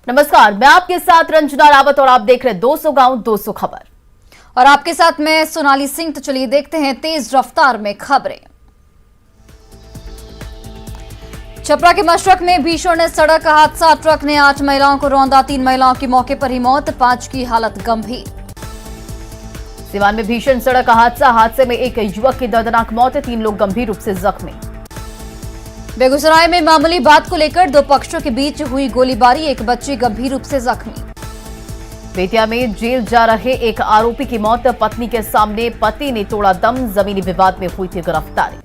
नमस्कार, मैं आपके साथ रंजना रावत और आप देख रहे हैं 200 गांव 200 खबर। और आपके साथ मैं सोनाली सिंह। तो चलिए देखते हैं तेज रफ्तार में खबरें। छपरा के मशरक में भीषण सड़क हादसा, ट्रक ने 8 महिलाओं को रौंदा, 3 महिलाओं की मौके पर ही मौत, 5 की हालत गंभीर। सिवान में भीषण सड़क हादसे में एक युवक की दर्दनाक मौत, 3 लोग गंभीर रूप से जख्मी। बेगूसराय में मामूली बात को लेकर 2 पक्षों के बीच हुई गोलीबारी, एक बच्ची गंभीर रूप से जख्मी। बेतिया में जेल जा रहे एक आरोपी की मौत, पत्नी के सामने पति ने तोड़ा दम, जमीनी विवाद में हुई थी गिरफ्तारी।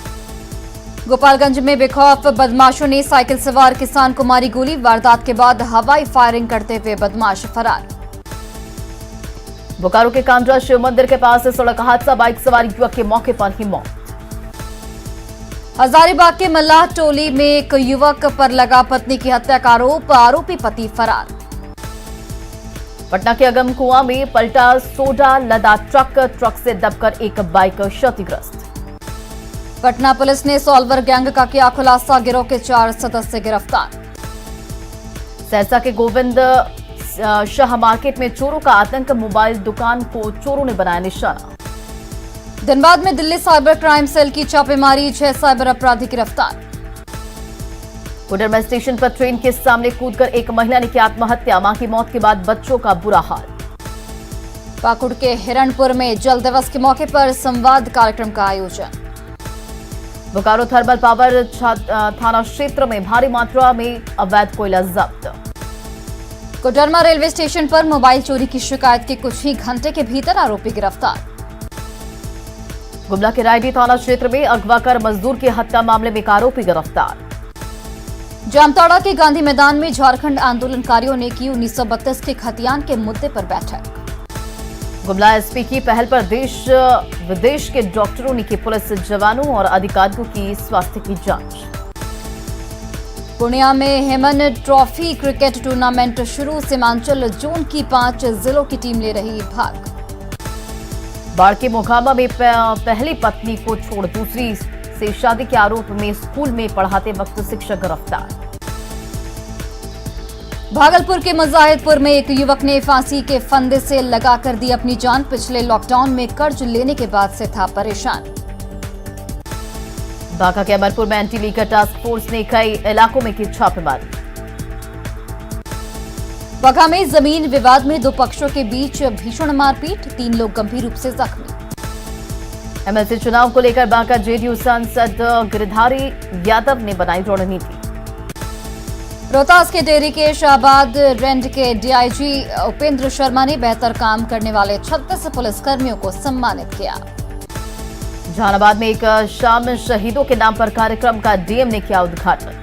गोपालगंज में बेखौफ बदमाशों ने साइकिल सवार किसान को मारी गोली, वारदात के बाद हवाई फायरिंग करते हुए बदमाश फरार। बोकारो के कांड्रा शिव मंदिर के पास सड़क हादसा, बाइक सवार युवक की मौके पर ही मौत। हजारीबाग के मल्लाह टोली में एक युवक पर लगा पत्नी की हत्या का आरोप, आरोपी पति फरार। पटना के अगम कुआं में पलटा सोडा लदा ट्रक से दबकर एक बाइक क्षतिग्रस्त। पटना पुलिस ने सॉल्वर गैंग का किया खुलासा, गिरोह के 4 सदस्य गिरफ्तार। सहरसा के गोविंद शाह मार्केट में चोरों का आतंक, मोबाइल दुकान को चोरों ने बनाया निशाना। धनबाद में दिल्ली साइबर क्राइम सेल की छापेमारी, 6 साइबर अपराधी गिरफ्तार। कोडरमा स्टेशन पर ट्रेन के सामने कूदकर एक महिला ने की आत्महत्या, मां की मौत के बाद बच्चों का बुरा हाल। पाकुड़ के हिरणपुर में जल दिवस के मौके पर संवाद कार्यक्रम का आयोजन। बोकारो थर्मल पावर थाना क्षेत्र में भारी मात्रा में अवैध कोयला जब्त। कोडरमा रेलवे स्टेशन पर मोबाइल चोरी की शिकायत के कुछ ही घंटे के भीतर आरोपी गिरफ्तार। गुमला के रायडी थाना क्षेत्र में अगवा कर मजदूर की हत्या मामले में एक आरोपी गिरफ्तार। जामताड़ा के गांधी मैदान में झारखंड आंदोलनकारियों ने की 1932 के खतियान के मुद्दे पर बैठक। गुमला एसपी की पहल पर देश विदेश के डॉक्टरों ने की पुलिस जवानों और अधिकारियों की स्वास्थ्य की जांच। पूर्णिया में हेमन ट्रॉफी क्रिकेट टूर्नामेंट शुरू, सीमांचल जोन की 5 जिलों की टीम ले रही भाग। बाढ़ के मोकामा में पहली पत्नी को छोड़ दूसरी से शादी के आरोप में स्कूल में पढ़ाते वक्त शिक्षक गिरफ्तार। भागलपुर के मुजाहिदपुर में एक युवक ने फांसी के फंदे से लगाकर दी अपनी जान, पिछले लॉकडाउन में कर्ज लेने के बाद से था परेशान। ढाका के अमरपुर में एंटी लीकर टास्क फोर्स ने कई इलाकों में की छापेमारी। वघा में जमीन विवाद में 2 पक्षों के बीच भीषण मारपीट, 3 लोग गंभीर रूप से जख्मी। एमएलसी चुनाव को लेकर बांका जेडीयू सांसद गिरिधारी यादव ने बनाई रणनीति। रोहतास के डेरी के शाहबाद रेंज के डीआईजी उपेंद्र शर्मा ने बेहतर काम करने वाले 36 पुलिसकर्मियों को सम्मानित किया। जहानाबाद में एक शाम शहीदों के नाम पर कार्यक्रम का डीएम ने किया उद्घाटन।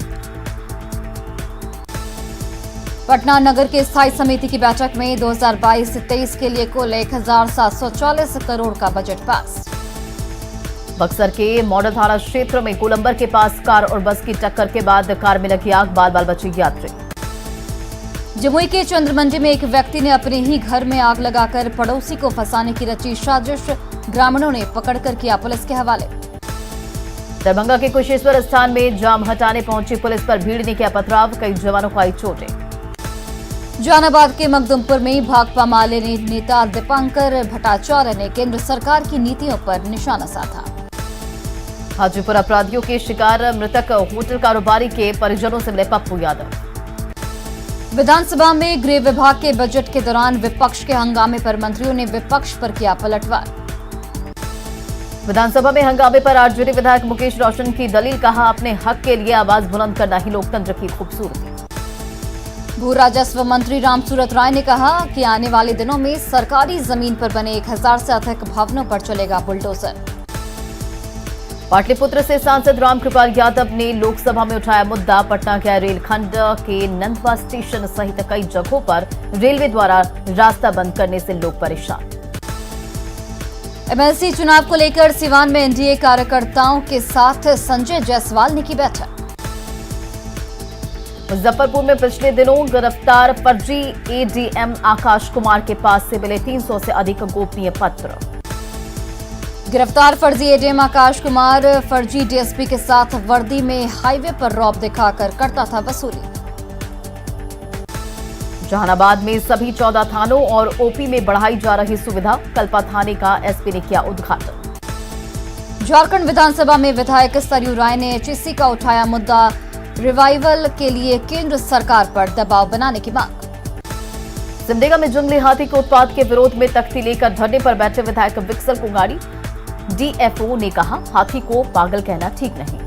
पटना नगर के स्थायी समिति की बैठक में 2022-23 के लिए कुल 1740 करोड़ का बजट पास। बक्सर के मॉडल थाना क्षेत्र में गोलंबर के पास कार और बस की टक्कर के बाद कार में लगी आग, बाल बचे यात्री। जमुई के चंद्रमंजी में एक व्यक्ति ने अपने ही घर में आग लगाकर पड़ोसी को फंसाने की रची साजिश, ग्रामीणों ने पकड़कर किया पुलिस के हवाले। दरभंगा के कुशेश्वर स्थान में जाम हटाने पहुंची पुलिस पर भीड़ ने किया पथराव, कई जवानों को आई चोटें। जहानाबाद के मखदुमपुर में भाकपा माले नेता दीपांकर भट्टाचार्य ने केंद्र सरकार की नीतियों पर निशाना साधा। हाजीपुर अपराधियों के शिकार मृतक होटल कारोबारी के परिजनों से मिले पप्पू यादव। विधानसभा में गृह विभाग के बजट के दौरान विपक्ष के हंगामे पर मंत्रियों ने विपक्ष पर किया पलटवार। विधानसभा में हंगामे पर आरजेडी विधायक मुकेश रोशन की दलील, कहा अपने हक के लिए आवाज बुलंद करना ही लोकतंत्र की खूबसूरती। भू राजस्व मंत्री रामसूरत राय ने कहा कि आने वाले दिनों में सरकारी जमीन पर बने 1000 से अधिक भवनों पर चलेगा बुलडोजर। पाटलिपुत्र से सांसद रामकृपाल यादव ने लोकसभा में उठाया मुद्दा, पटना के रेलखंड के नंदवा स्टेशन सहित कई जगहों पर रेलवे द्वारा रास्ता बंद करने से लोग परेशान। एमएलसी चुनाव को लेकर सिवान में एनडीए कार्यकर्ताओं के साथ संजय जायसवाल ने की बैठक। मुजफ्फरपुर में पिछले दिनों गिरफ्तार फर्जी एडीएम आकाश कुमार के पास से मिले 300 से अधिक गोपनीय पत्र। गिरफ्तार फर्जी एडीएम आकाश कुमार फर्जी डीएसपी के साथ वर्दी में हाईवे पर रौब दिखाकर करता था वसूली। जहानाबाद में सभी 14 थानों और ओपी में बढ़ाई जा रही सुविधा, कल्पा थाने का एसपी ने किया उद्घाटन। झारखंड विधानसभा में विधायक सरयू राय ने एचईसी का उठाया मुद्दा, रिवाइवल के लिए केंद्र सरकार पर दबाव बनाने की मांग। सिमडेगा में जंगली हाथी के उत्पात के विरोध में तख्ती लेकर धरने पर बैठे विधायक विक्सल कुंगाड़ी, डीएफओ ने कहा हाथी को पागल कहना ठीक नहीं।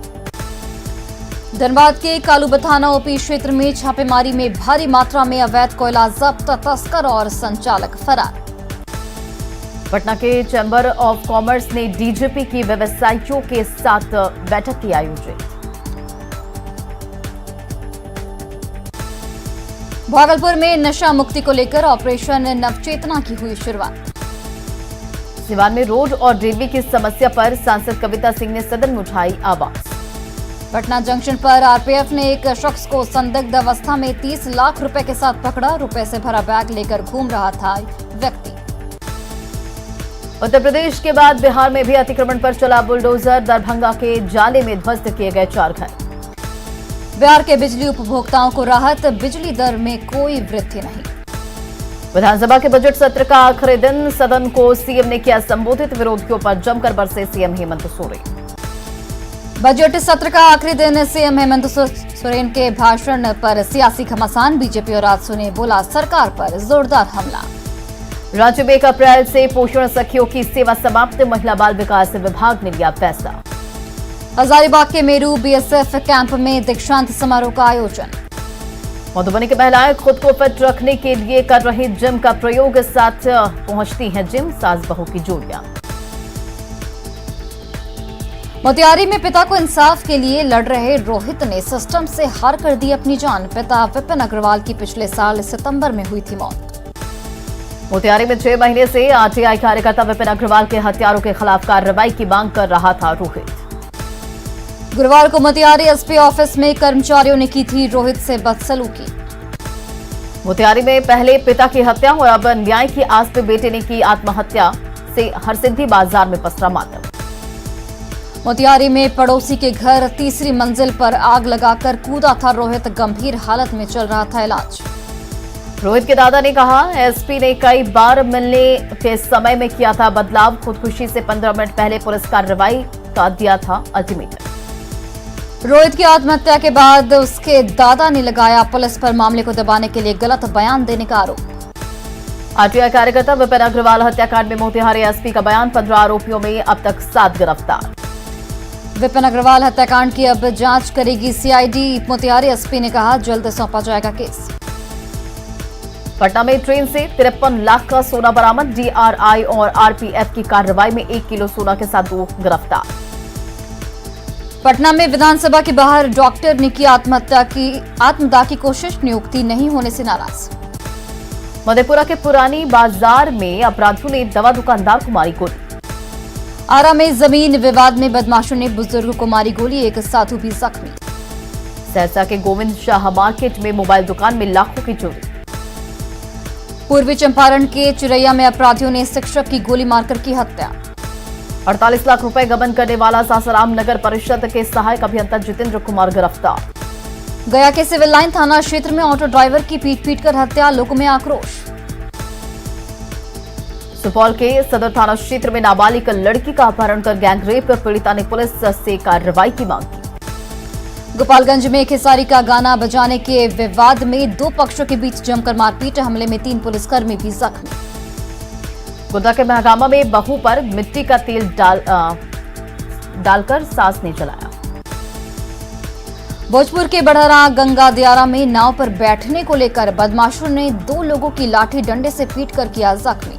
धनबाद के कालूबथाना ओपी क्षेत्र में छापेमारी में भारी मात्रा में अवैध कोयला जब्त, तस्कर और संचालक फरार। पटना के चैम्बर ऑफ कॉमर्स ने डीजीपी की व्यवसायियों के साथ बैठक की आयोजित। भागलपुर में नशा मुक्ति को लेकर ऑपरेशन नवचेतना की हुई शुरुआत। सिवान में रोड और ड्रेनेज की समस्या पर सांसद कविता सिंह ने सदन में उठाई आवाज। पटना जंक्शन पर आरपीएफ ने एक शख्स को संदिग्ध अवस्था में 30 लाख रुपए के साथ पकड़ा। रुपए से भरा बैग लेकर घूम रहा था व्यक्ति। उत्तर प्रदेश के बाद बिहार में भी अतिक्रमण पर चला बुलडोजर, दरभंगा के जाले में ध्वस्त किए गए 4 घर। बिहार के बिजली उपभोक्ताओं को राहत, बिजली दर में कोई वृद्धि नहीं। विधानसभा के बजट सत्र का आखिरी दिन, सदन को सीएम ने किया संबोधित, विरोधियों पर जमकर बरसे सीएम हेमंत सोरेन। बजट सत्र का आखिरी दिन, सीएम हेमंत सोरेन के भाषण पर सियासी घमासान, बीजेपी और आजसू ने बोला सरकार पर जोरदार हमला। राज्य में 1 अप्रैल से पोषण सखियों की सेवा समाप्त, महिला बाल विकास विभाग ने लिया फैसला। हजारीबाग के मेरू बीएसएफ कैंप में दीक्षांत समारोह का आयोजन। मधुबनी की महिलाएं खुद को फिट रखने के लिए कर रही जिम का प्रयोग, साथ पहुंचती हैं जिम, सास बहू की जोड़ियां। मोतिहारी में पिता को इंसाफ के लिए लड़ रहे रोहित ने सिस्टम से हार कर दी अपनी जान। पिता विपिन अग्रवाल की पिछले साल सितंबर में हुई थी मौत। मोतिहारी में 6 महीने से आरटीआई कार्यकर्ता विपिन अग्रवाल के हत्यारों के खिलाफ कार्रवाई की मांग कर रहा था रोहित। गुरुवार को मोतिहारी एसपी ऑफिस में कर्मचारियों ने की थी रोहित से बदसलूकी। मोतिहारी में पहले पिता की हत्या और अब न्याय की आस पे बेटे ने की आत्महत्या से हरसिद्धि बाजार में पसरा मातम। मोतिहारी में पड़ोसी के घर 3री मंजिल पर आग लगाकर कूदा था रोहित, गंभीर हालत में चल रहा था इलाज। रोहित के दादा ने कहा एसपी ने कई बार मिलने के समय में किया था बदलाव, खुदकुशी से 15 मिनट पहले पुलिस कार्रवाई का दिया था अल्टीमेटम। रोहित की आत्महत्या के बाद उसके दादा ने लगाया पुलिस पर मामले को दबाने के लिए गलत बयान देने का आरोप। आरटीआई कार्यकर्ता विपिन अग्रवाल हत्याकांड में मोतिहारी एसपी का बयान, 15 आरोपियों में अब तक 7 गिरफ्तार। विपिन अग्रवाल हत्याकांड की अब जांच करेगी सीआईडी, मोतिहारी एसपी ने कहा जल्द सौंपा जाएगा केस। पटना में ट्रेन से 53 लाख का सोना बरामद, डीआरआई और आरपीएफ की कार्रवाई में 1 किलो सोना के साथ 2 गिरफ्तार। पटना में विधानसभा के बाहर डॉक्टर ने की आत्मदाह की कोशिश, नियुक्ति नहीं होने से नाराज। मधेपुरा के पुरानी बाजार में अपराधियों ने दवा दुकानदार को मारी गोली। आरा में जमीन विवाद में बदमाशों ने बुजुर्ग को मारी गोली, एक साधु भी जख्मी। सहरसा के गोविंद शाह मार्केट में मोबाइल दुकान में लाखों की चोरी। पूर्वी चंपारण के चिरैया में अपराधियों ने शिक्षक की गोली मारकर की हत्या। 48 लाख रुपए गबन करने वाला सासाराम नगर परिषद के सहायक अभियंता जितेंद्र कुमार गिरफ्तार। गया के सिविल लाइन थाना क्षेत्र में ऑटो ड्राइवर की पीट कर हत्या, लोगों में आक्रोश। सुपौल के सदर थाना क्षेत्र में नाबालिग लड़की का अपहरण कर गैंगरेप, पीड़िता ने पुलिस से कार्रवाई की मांग की। गोपालगंज में खेसारी का गाना बजाने के विवाद में 2 पक्षों के बीच जमकर मारपीट, हमले में 3 पुलिसकर्मी भी जख्मी। गोड्डा के महगामा में बहू पर मिट्टी का तेल डालकर सास ने जलाया। भोजपुर के बड़हरा गंगा दियारा में नाव पर बैठने को लेकर बदमाशों ने 2 लोगों की लाठी डंडे से पीटकर किया जख्मी।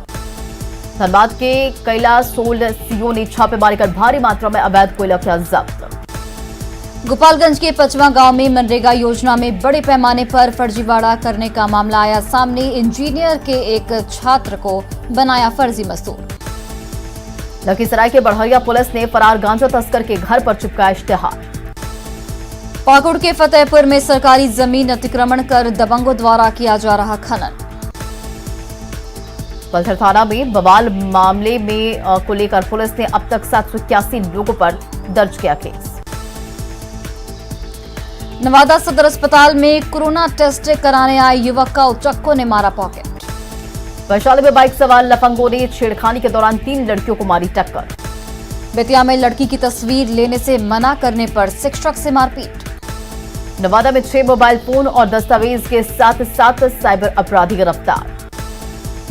धनबाद के कैलासोल सीओ ने छापेमारी कर भारी मात्रा में अवैध कोयला किया जब्त। गोपालगंज के 5वां गांव में मनरेगा योजना में बड़े पैमाने पर फर्जीवाड़ा करने का मामला आया सामने, इंजीनियर के एक छात्र को बनाया फर्जी मजदूर। लखीसराय के बढ़िया पुलिस ने फरार गांजा तस्कर के घर पर चिपकाया इश्तेहार। पाकुड़ के फतेहपुर में सरकारी जमीन अतिक्रमण कर दबंगों द्वारा किया जा रहा खनन। पलथर थाना में बवाल मामले में को लेकर पुलिस ने अब तक 781 लोगों पर दर्ज किया केस। नवादा सदर अस्पताल में कोरोना टेस्ट कराने आए युवक का उचक्कों ने मारा पॉकेट। वैशाली में बाइक सवार लफंगों ने छेड़खानी के दौरान 3 लड़कियों को मारी टक्कर। बेतिया में लड़की की तस्वीर लेने से मना करने पर शिक्षक से मारपीट। नवादा में 6 मोबाइल फोन और दस्तावेज के साथ 7 साइबर अपराधी गिरफ्तार।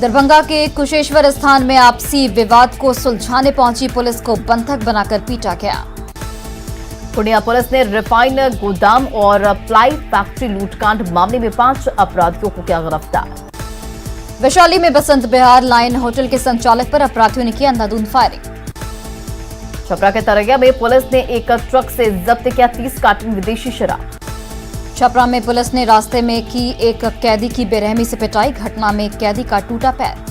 दरभंगा के कुशेश्वर स्थान में आपसी विवाद को सुलझाने पहुंची पुलिस को बंधक बनाकर पीटा गया। पूर्णिया पुलिस ने रिफाइन गोदाम और प्लाई फैक्ट्री लूटकांड मामले में 5 अपराधियों को किया गिरफ्तार। वैशाली में बसंत बिहार लाइन होटल के संचालक पर अपराधियों ने की अंधाधुंध फायरिंग। छपरा के तरैया में पुलिस ने एक ट्रक से जब्त किया 30 कार्टन विदेशी शराब। छपरा में पुलिस ने रास्ते में की एक कैदी की बेरहमी से पिटाई। घटना में कैदी का टूटा पैर।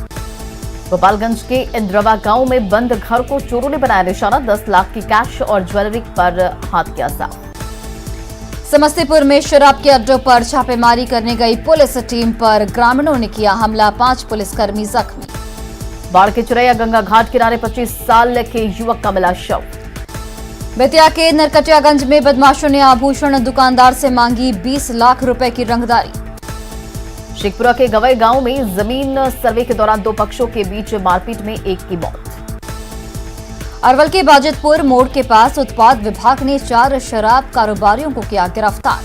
गोपालगंज के इंद्रवा गांव में बंद घर को चोरों ने बनाया निशाना। 10 लाख की कैश और ज्वेलरी पर हाथ किया साफ। समस्तीपुर में शराब के अड्डों पर छापेमारी करने गई पुलिस टीम पर ग्रामीणों ने किया हमला। 5 पुलिसकर्मी जख्मी। बाढ़ के चिरैया गंगा घाट किनारे 25 साल के युवक का मिला शव। बेतिया के नरकटियागंज में बदमाशों ने आभूषण दुकानदार से मांगी 20 लाख रुपए की रंगदारी। शेखपुरा के गवई गांव में जमीन सर्वे के दौरान 2 पक्षों के बीच मारपीट में एक की मौत। अरवल के बाजितपुर मोड़ के पास उत्पाद विभाग ने 4 शराब कारोबारियों को किया गिरफ्तार।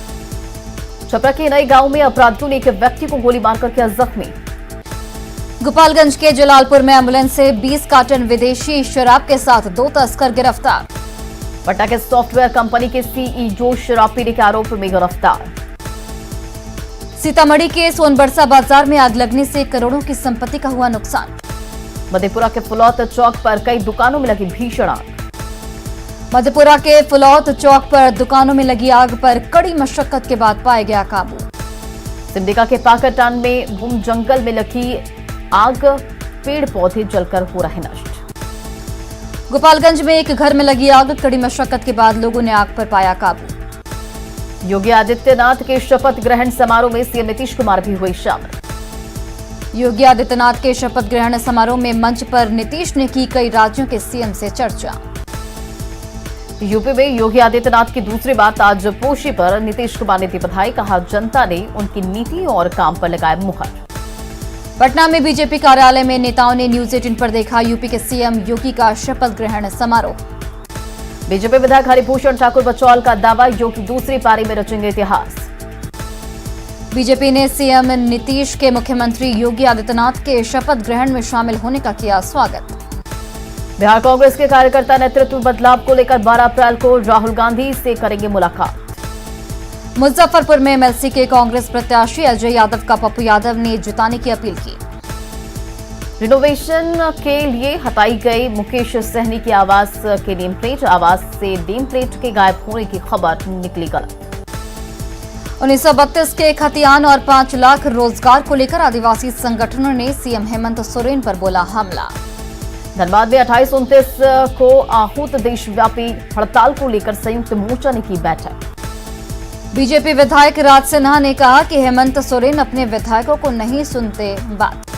छपरा के नए गांव में अपराधियों ने एक व्यक्ति को गोली मारकर किया जख्मी। गोपालगंज के जलालपुर में एम्बुलेंस से 20 कार्टन विदेशी शराब के साथ 2 तस्कर गिरफ्तार। पटना के सॉफ्टवेयर कंपनी के सीईओ शराब पीने के आरोप में गिरफ्तार। सीतामढ़ी के सोनबरसा बाजार में आग लगने से करोड़ों की संपत्ति का हुआ नुकसान। मधेपुरा के फुलौत चौक पर कई दुकानों में लगी भीषण आग। मधेपुरा के फुलौत चौक पर दुकानों में लगी आग पर कड़ी मशक्कत के बाद पाया गया काबू। सिमडेगा के पाकरटान में बूम जंगल में लगी आग, पेड़ पौधे जलकर हो रहे नष्ट। गोपालगंज में एक घर में लगी आग, कड़ी मशक्कत के बाद लोगों ने आग पर पाया काबू। योगी आदित्यनाथ के शपथ ग्रहण समारोह में सीएम नीतीश कुमार भी हुए शामिल। योगी आदित्यनाथ के शपथ ग्रहण समारोह में मंच पर नीतीश ने की कई राज्यों के सीएम से चर्चा। यूपी में योगी आदित्यनाथ की दूसरी बात आज पोशी पर नीतीश कुमार ने दी बधाई। कहा जनता ने उनकी नीति और काम पर लगाए मुहर। पटना में बीजेपी कार्यालय में नेताओं ने न्यूज 18 पर देखा यूपी के सीएम योगी का शपथ ग्रहण समारोह। बीजेपी विधायक हरिभूषण ठाकुर बचौल का दावा, योगी दूसरी पारी में रचेंगे इतिहास। बीजेपी ने सीएम नीतीश के मुख्यमंत्री योगी आदित्यनाथ के शपथ ग्रहण में शामिल होने का किया स्वागत। बिहार कांग्रेस के कार्यकर्ता नेतृत्व बदलाव को लेकर 12 अप्रैल को राहुल गांधी से करेंगे मुलाकात। मुजफ्फरपुर में एमएलसी के कांग्रेस प्रत्याशी अजय यादव का पप्पू यादव ने जिताने की अपील की। रिनोवेशन के लिए हटाई गई मुकेश सहनी की आवास के नेम प्लेट, आवास से नेम प्लेट के गायब होने की खबर निकली गलत। 1932 के खतियान और 5 लाख रोजगार को लेकर आदिवासी संगठनों ने सीएम हेमंत सोरेन पर बोला हमला। धनबाद में 28-29 को आहूत देशव्यापी हड़ताल को लेकर संयुक्त मोर्चा ने की बैठक। बीजेपी विधायक राज सिन्हा ने कहा कि हेमंत सोरेन अपने विधायकों को नहीं सुनते बात।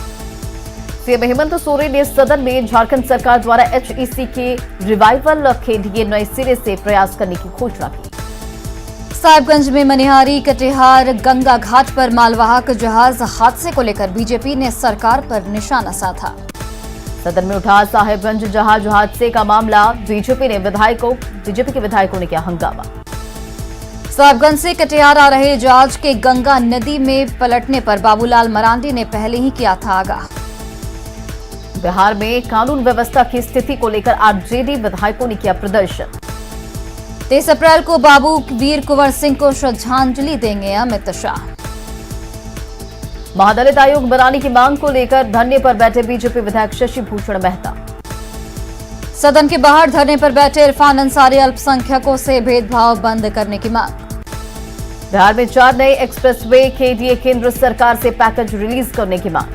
सीएम हेमंत सोरेन ने सदन में झारखंड सरकार द्वारा एचईसी के रिवाइवल के लिए नए सिरे से प्रयास करने की घोषणा की। साहिबगंज में मनिहारी कटिहार गंगा घाट पर मालवाहक जहाज हादसे को लेकर बीजेपी ने सरकार पर निशाना साधा। सदन में उठा साहिबगंज जहाज हादसे का मामला। बीजेपी के विधायकों ने किया हंगामा। साहिबगंज से कटिहार आ रहे जहाज के गंगा नदी में पलटने पर बाबूलाल मरांडी ने पहले ही किया था आगाह। बिहार में कानून व्यवस्था की स्थिति को लेकर आरजेडी विधायकों ने किया प्रदर्शन। 23 अप्रैल को बाबू वीर कुंवर सिंह को श्रद्धांजलि देंगे अमित शाह। महादलित आयोग बनाने की मांग को लेकर धरने पर बैठे बीजेपी विधायक शशि भूषण मेहता। सदन के बाहर धरने पर बैठे इरफान अंसारी अल्पसंख्यकों से भेदभाव बंद करने की मांग। बिहार में 4 नए एक्सप्रेसवे के लिए केंद्र सरकार से पैकेज रिलीज करने की मांग।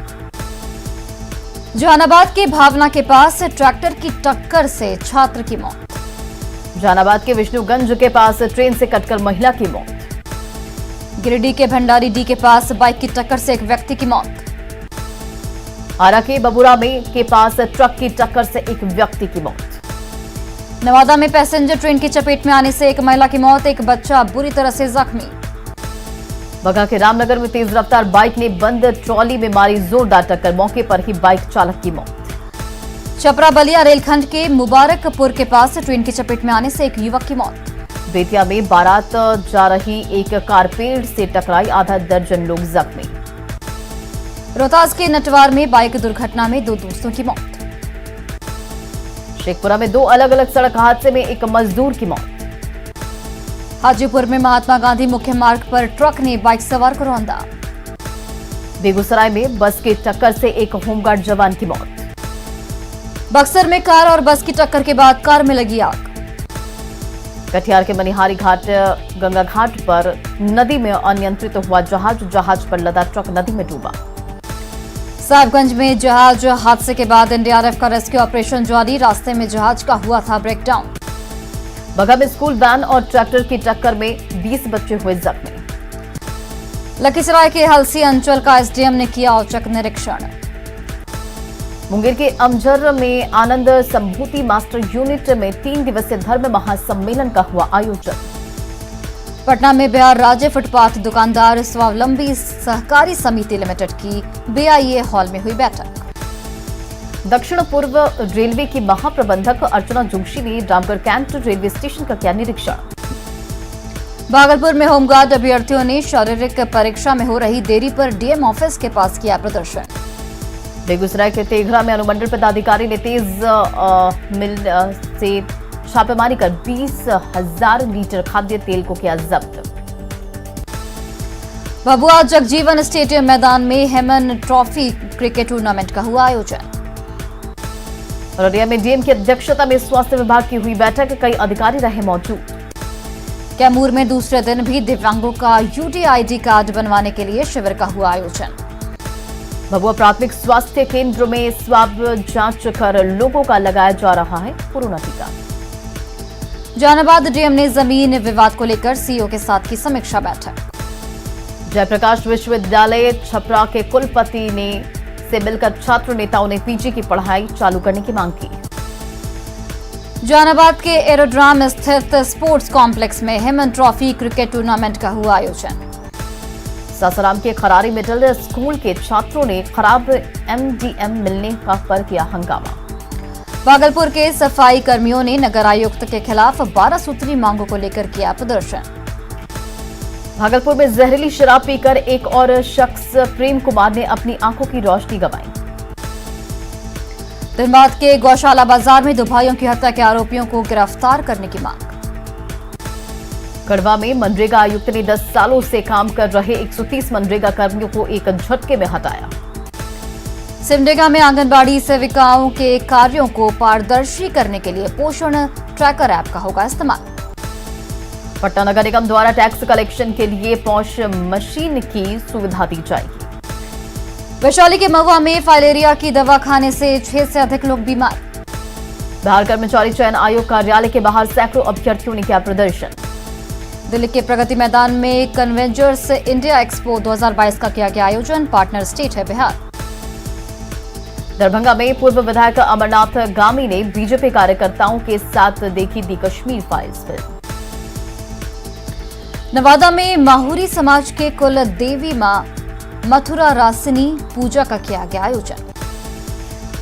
जहानाबाद के भावना के पास ट्रैक्टर की टक्कर से छात्र की मौत। जहानाबाद के विष्णुगंज के पास ट्रेन से कटकर महिला की मौत। गिरिडीह के भंडारी डी के पास बाइक की टक्कर से एक व्यक्ति की मौत। आरा के बबुरा में के पास ट्रक की टक्कर से एक व्यक्ति की मौत। नवादा में पैसेंजर ट्रेन की चपेट में आने से एक महिला की मौत, एक बच्चा बुरी तरह से जख्मी। बगा के रामनगर में तेज रफ्तार बाइक ने बंद ट्रॉली में मारी जोरदार टक्कर, मौके पर ही बाइक चालक की मौत। छपरा बलिया रेलखंड के मुबारकपुर के पास ट्रेन की चपेट में आने से एक युवक की मौत। बेतिया में बारात जा रही एक कार पेड़ से टकराई, आधा दर्जन लोग जख्मी। रोहतास के नटवार में बाइक दुर्घटना में 2 दोस्तों की मौत। शेखपुरा में 2 अलग अलग सड़क हादसे में एक मजदूर की मौत। हाजीपुर में महात्मा गांधी मुख्य मार्ग पर ट्रक ने बाइक सवार को रौंदा। बेगूसराय में बस की टक्कर से एक होमगार्ड जवान की मौत। बक्सर में कार और बस की टक्कर के बाद कार में लगी आग। कटिहार के मनिहारी घाट गंगा घाट पर नदी में अनियंत्रित हुआ जहाज पर लदा ट्रक नदी में डूबा। साहिबगंज में जहाज हादसे के बाद एनडीआरएफ का रेस्क्यू ऑपरेशन जारी, रास्ते में जहाज का हुआ था ब्रेकडाउन। बगा में स्कूल वैन और ट्रैक्टर की टक्कर में 20 बच्चे हुए जख्मी। लखीसराय के हलसी अंचल का एसडीएम ने किया औचक निरीक्षण। मुंगेर के अमझर में आनंद संभूति मास्टर यूनिट में 3 दिवसीय धर्म महासम्मेलन का हुआ आयोजन। पटना में बिहार राज्य फुटपाथ दुकानदार स्वावलंबी सहकारी समिति लिमिटेड की बीआईए हॉल में हुई बैठक। दक्षिण पूर्व रेलवे की महाप्रबंधक अर्चना जोशी ने रामगढ़ कैंट रेलवे स्टेशन का किया निरीक्षण। भागलपुर में होमगार्ड अभ्यर्थियों ने शारीरिक परीक्षा में हो रही देरी पर डीएम ऑफिस के पास किया प्रदर्शन। बेगूसराय के तेघड़ा में अनुमंडल पदाधिकारी ने तेज मिल से छापेमारी कर 20,000 लीटर खाद्य तेल को किया जब्त। भभुआ जगजीवन स्टेडियम मैदान में हेमन ट्रॉफी क्रिकेट टूर्नामेंट का हुआ आयोजन। अररिया में डीएम की अध्यक्षता में स्वास्थ्य विभाग की हुई बैठक, कई अधिकारी रहे मौजूद। कैमूर में दूसरे दिन भी दिव्यांगों का यूडीआईडी कार्ड बनवाने के लिए शिविर का हुआ आयोजन। भभुआ प्राथमिक स्वास्थ्य केंद्र में स्वाब जांच कर लोगों का लगाया जा रहा है कोरोना टीका। जहानाबाद डीएम ने जमीन विवाद को लेकर सीईओ के साथ की समीक्षा बैठक। जयप्रकाश विश्वविद्यालय छपरा के कुलपति ने से मिलकर छात्र नेताओं ने पीजी की पढ़ाई चालू करने की मांग की। जहानाबाद के एरोड्राम स्थित स्पोर्ट्स कॉम्प्लेक्स में हेमन ट्रॉफी क्रिकेट टूर्नामेंट का हुआ आयोजन। सासाराम के खरारी मिडिल स्कूल के छात्रों ने खराब एमडीएम मिलने पर किया हंगामा। भागलपुर के सफाई कर्मियों ने नगर आयुक्त के खिलाफ 12 सूत्री मांगों को लेकर किया प्रदर्शन। भागलपुर में जहरीली शराब पीकर एक और शख्स प्रेम कुमार ने अपनी आंखों की रोशनी गंवाई। धनबाद के गौशाला बाजार में 2 भाइयों की हत्या के आरोपियों को गिरफ्तार करने की मांग। गढ़वा में मनरेगा आयुक्त ने 10 सालों से काम कर रहे 130 मनरेगा कर्मियों को एक झटके में हटाया। सिमडेगा में आंगनबाड़ी सेविकाओं के कार्यों को पारदर्शी करने के लिए पोषण ट्रैकर ऐप का होगा इस्तेमाल। पटना नगर निगम द्वारा टैक्स कलेक्शन के लिए पॉश मशीन की सुविधा दी जाएगी। वैशाली के महुआ में फाइलेरिया की दवा खाने से 6 से अधिक लोग बीमार। बिहार कर्मचारी चयन आयोग कार्यालय के बाहर सैकड़ों अभ्यर्थियों ने किया प्रदर्शन। दिल्ली के प्रगति मैदान में कन्वेंजर्स इंडिया एक्सपो 2022 का किया गया आयोजन, पार्टनर स्टेट है बिहार। दरभंगा में पूर्व विधायक अमरनाथ गामी ने बीजेपी कार्यकर्ताओं के साथ देखी दी कश्मीर फाइल्स फिल्म। नवादा में माहुरी समाज के कुल देवी मां मथुरा रासिनी पूजा का किया गया आयोजन।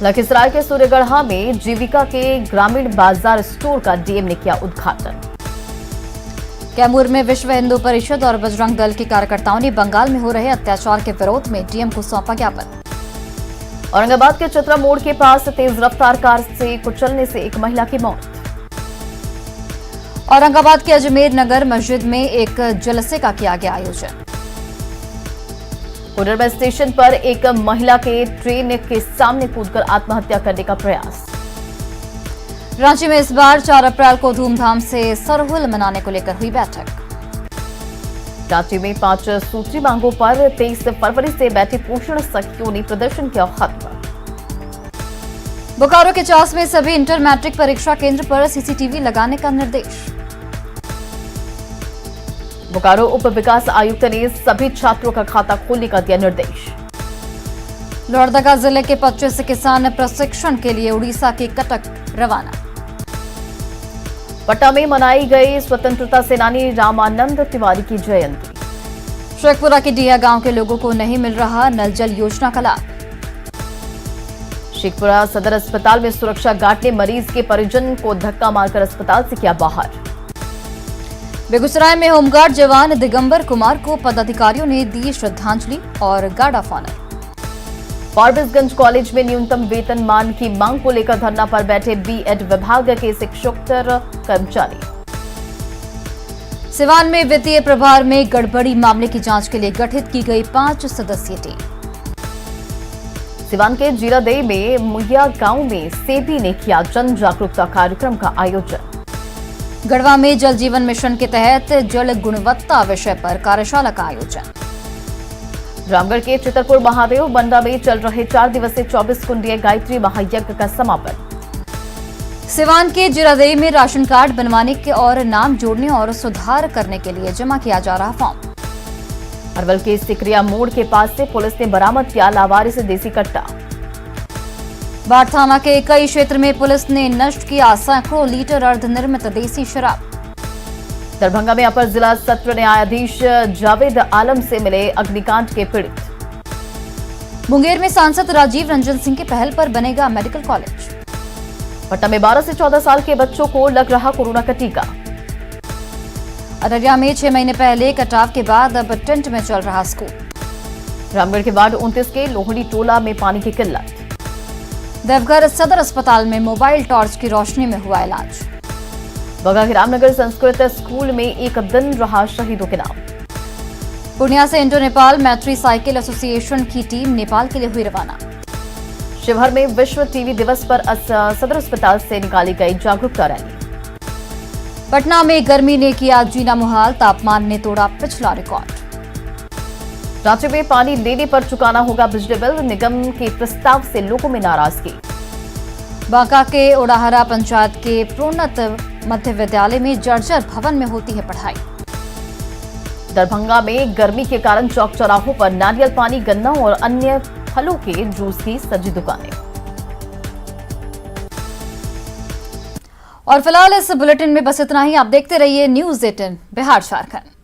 लखीसराय के सूर्यगढ़ा में जीविका के ग्रामीण बाजार स्टोर का डीएम ने किया उद्घाटन। कैमूर में विश्व हिंदू परिषद और बजरंग दल के कार्यकर्ताओं ने बंगाल में हो रहे अत्याचार के विरोध में डीएम को सौंपा ज्ञापन। औरंगाबाद के चतरा मोड़ के पास तेज रफ्तार कार से कुचलने से एक महिला की मौत। औरंगाबाद के अजमेर नगर मस्जिद में एक जलसे का किया गया आयोजन। कोडरमा स्टेशन पर एक महिला के ट्रेन के सामने कूदकर आत्महत्या करने का प्रयास। रांची में इस बार 4 अप्रैल को धूमधाम से सरहुल मनाने को लेकर हुई बैठक। रांची में 5 सूत्री मांगों पर 23 फरवरी से बैठे पोषण सखियों ने प्रदर्शन किया खत्म। बोकारो के चास में सभी इंटर मैट्रिक परीक्षा केंद्र पर सीसीटीवी लगाने का निर्देश। बोकारो उप विकास आयुक्त ने सभी छात्रों का खाता खोलने का दिया निर्देश। लोहरदगा जिले के 25 किसान प्रशिक्षण के लिए उड़ीसा के कटक रवाना। पटना में मनाई गई स्वतंत्रता सेनानी रामानंद तिवारी की जयंती। शेखपुरा के डिया गांव के लोगों को नहीं मिल रहा नल जल योजना का लाभ। शेखपुरा सदर अस्पताल में सुरक्षा गार्ड ने मरीज के परिजन को धक्का मारकर अस्पताल से किया बाहर। बेगूसराय में होमगार्ड जवान दिगंबर कुमार को पदाधिकारियों ने दी श्रद्धांजलि और guard of honour. Forbesganj college में न्यूनतम वेतनमान की मांग को लेकर धरना पर बैठे बीएड विभाग के शिक्षकोत्तर कर्मचारी। सिवान में वित्तीय प्रभार में गड़बड़ी मामले की जांच के लिए गठित की गई 5 सदस्यीय टीम। सिवान के जीरादेई में मुहिया गांव में सेबी ने किया जन जागरूकता कार्यक्रम का आयोजन। गढ़वा में जल जीवन मिशन के तहत जल गुणवत्ता विषय पर कार्यशाला का आयोजन। रामगढ़ के चितरपुर महादेव बंडा में चल रहे 4 दिवसीय 24 कुंडीय गायत्री महायज्ञ का समापन। सिवान के जीरादेई में राशन कार्ड बनवाने के और नाम जोड़ने और सुधार करने के लिए जमा किया जा रहा फॉर्म। अरवल के सिकरिया मोड़ के पास से पुलिस ने बरामद किया लावारिस देसी कट्टा। बाढ़ थाना के कई क्षेत्र में पुलिस ने नष्ट किया सैकड़ों लीटर अर्धनिर्मित देसी शराब। दरभंगा में अपर जिला सत्र न्यायाधीश जावेद आलम से मिले अग्निकांड के पीड़ित। मुंगेर में सांसद राजीव रंजन सिंह की पहल पर बनेगा मेडिकल कॉलेज। पटना में 12 से 14 साल के बच्चों को लग रहा कोरोना का टीका। अररिया में 6 महीने पहले कटाव के बाद अब टेंट में चल रहा स्कूल। रामगढ़ के वार्ड 29 के लोहड़ी टोला में पानी की किल्लत। देवघर सदर अस्पताल में मोबाइल टॉर्च की रोशनी में हुआ इलाज। बगा के रामनगर संस्कृत स्कूल में एक दिन रहा शहीदों के नाम। पूर्णिया से इंडो नेपाल मैत्री साइकिल एसोसिएशन की टीम नेपाल के लिए हुई रवाना। शिवहर में विश्व टीबी दिवस पर सदर अस्पताल से निकाली गई जागरूकता रैली। पटना में गर्मी ने किया जीना मुहाल, तापमान ने तोड़ा पिछला रिकॉर्ड। रांची में पानी लेने पर चुकाना होगा बिजली बिल, निगम के प्रस्ताव से लोगों में नाराजगी। बांका के ओडाहरा पंचायत के प्रोन्नत मध्य विद्यालय में जर्जर भवन में होती है पढ़ाई। दरभंगा में गर्मी के कारण चौक चौराहों पर नारियल पानी, गन्ना और अन्य फलों के जूस की सजी दुकानें। और फिलहाल इस बुलेटिन में बस इतना ही। आप देखते रहिए न्यूज़ 18 बिहार झारखंड।